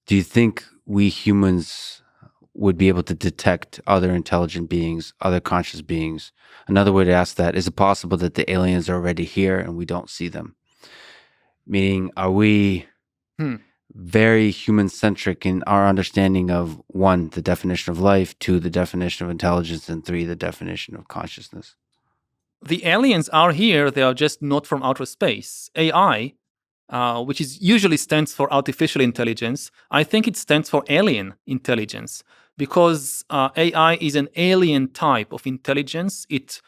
Do you think we humans would be able to detect other intelligent beings, other conscious beings? Another way to ask that, is it possible that the aliens are already here and we don't see them? Meaning, are we Hmm. very human centric in our understanding of one, the definition of life, two, the definition of intelligence, and three, the definition of consciousness? The aliens are here, they are just not from outer space. AI, which is usually stands for artificial intelligence, I think it stands for alien intelligence because AI is an alien type of intelligence. It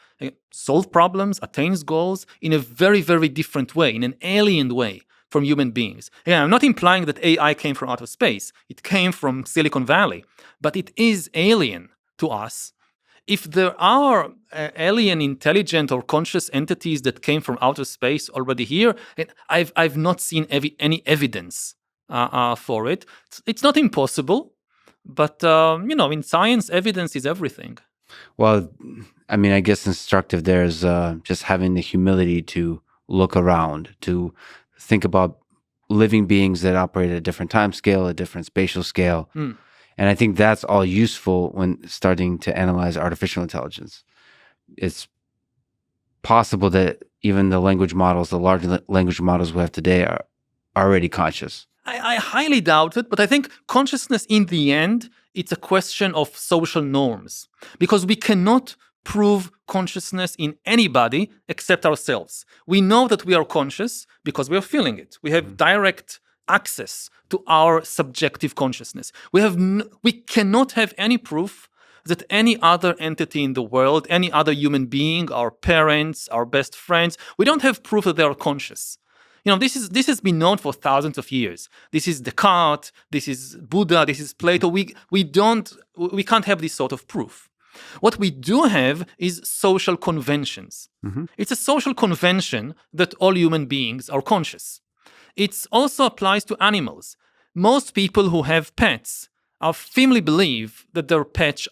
solves problems, attains goals in a very, very different way, in an alien way from human beings. Again, I'm not implying that AI came from outer space. It came from Silicon Valley, but it is alien to us. If there are alien intelligent or conscious entities that came from outer space already here, and I've not seen any evidence for it. It's not impossible, but in science, evidence is everything. Well, I mean, I guess instructive there is just having the humility to look around, to think about living beings that operate at a different time scale, a different spatial scale. Mm. And I think that's all useful when starting to analyze artificial intelligence. It's possible that even the language models, the large language models we have today, are already conscious. I highly doubt it, but I think consciousness in the end, it's a question of social norms because we cannot prove consciousness in anybody except ourselves. We know that we are conscious because we are feeling it. We have direct access to our subjective consciousness. We cannot have any proof that any other entity in the world, any other human being, our parents, our best friends, we don't have proof that they are conscious. This has been known for thousands of years. This is Descartes, this is Buddha, this is Plato. We can't have this sort of proof. What we do have is social conventions. Mm-hmm. It's a social convention that all human beings are conscious. It also applies to animals. Most people who have pets firmly believe that their pets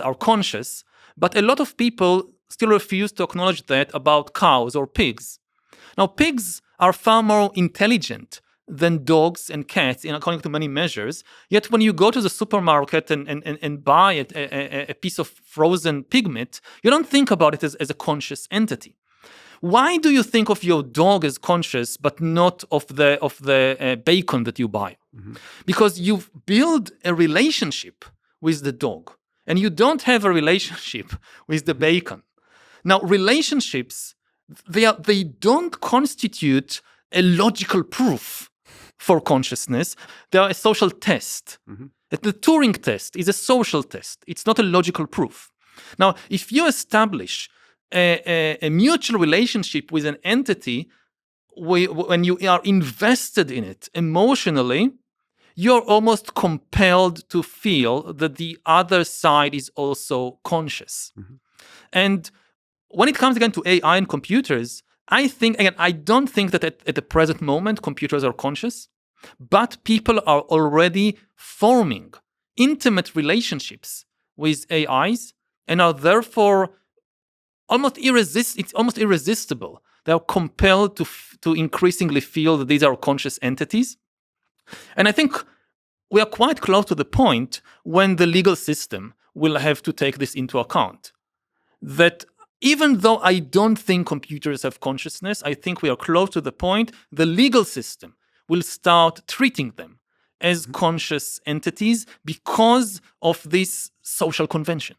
are conscious, but a lot of people still refuse to acknowledge that about cows or pigs. Now, pigs are far more intelligent than dogs and cats, according to many measures. Yet when you go to the supermarket and buy a piece of frozen pig meat, you don't think about it as a conscious entity. Why do you think of your dog as conscious, but not of the bacon that you buy? Mm-hmm. Because you've built a relationship with the dog, and you don't have a relationship with the bacon. Now, relationships, they don't constitute a logical proof for consciousness. They are a social test. Mm-hmm. The Turing test is a social test. It's not a logical proof. Now, if you establish a mutual relationship with an entity, when you are invested in it emotionally, you're almost compelled to feel that the other side is also conscious. Mm-hmm. And when it comes again to AI and computers, I don't think that at the present moment computers are conscious, but people are already forming intimate relationships with AIs and are therefore it's almost irresistible. They are compelled to increasingly feel that these are conscious entities. And I think we are quite close to the point when the legal system will have to take this into account. That even though I don't think computers have consciousness, I think we are close to the point the legal system will start treating them as conscious entities because of this social convention.